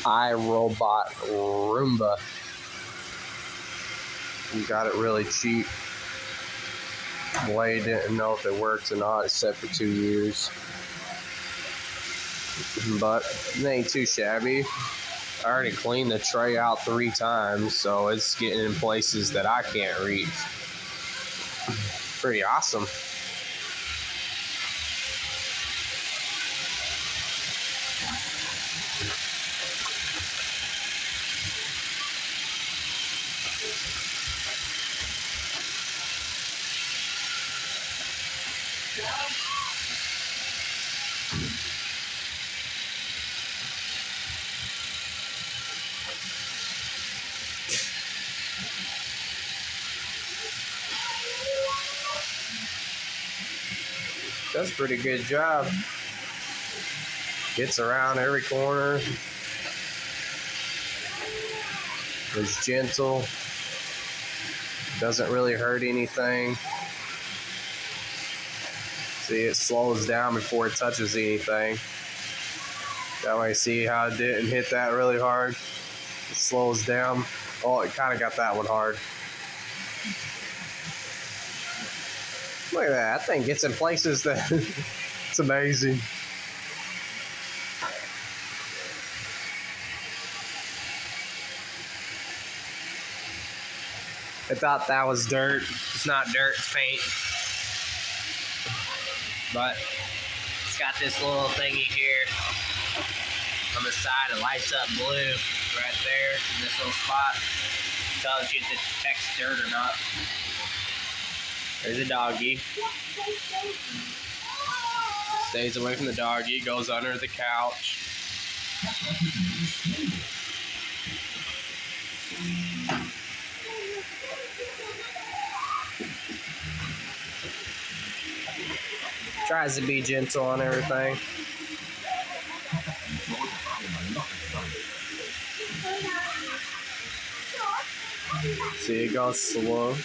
Irobot roomba. We got it really cheap. Boy, didn't know if it works or not. It's set for 2 years. But it ain't too shabby. I already cleaned the tray out 3 times, so it's getting in places that I can't reach. Pretty awesome. Does a pretty good job. Gets around every corner. Is gentle. Doesn't really hurt anything. See, it slows down before it touches anything. That way, see how it didn't hit that really hard? It slows down. Oh, it kind of got that one hard. Look at that. That thing gets in places that it's amazing. I thought that was dirt. It's not dirt, it's paint. But it's got this little thingy here on the side. It lights up blue right there in this little spot. Tells you if it detects dirt or not. There's a doggy. Stays away from the doggy, goes under the couch. Tries to be gentle on everything. See, it goes slow.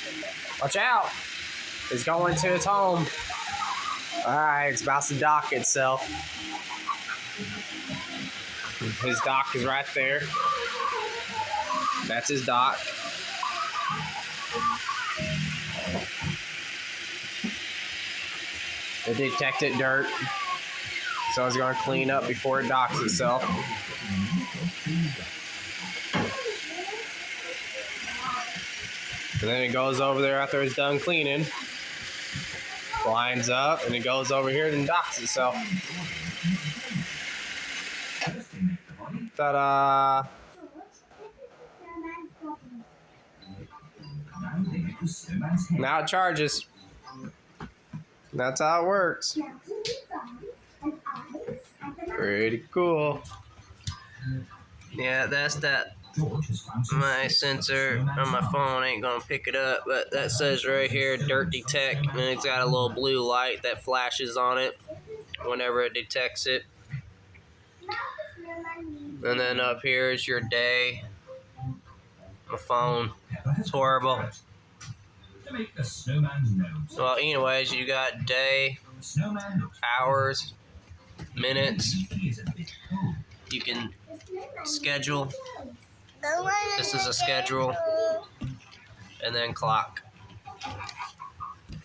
Watch out! It's going to its home. Alright, it's about to dock itself. His dock is right there. That's his dock. It detected dirt, so it's going to clean up before it docks itself. And then it goes over there after it's done cleaning, lines up, and it goes over here and docks itself. Ta-da! Now it charges. That's how it works. Pretty cool. Yeah, that's that. My sensor on my phone ain't gonna pick it up, but that says right here, dirt detect, and it's got a little blue light that flashes on it whenever it detects it. And then up here is your day. My phone. It's horrible. Well, anyways, you got day, hours, minutes. You can schedule. This is a schedule. And then clock.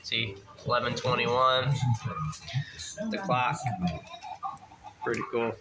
See, 11:21. The clock. Pretty cool.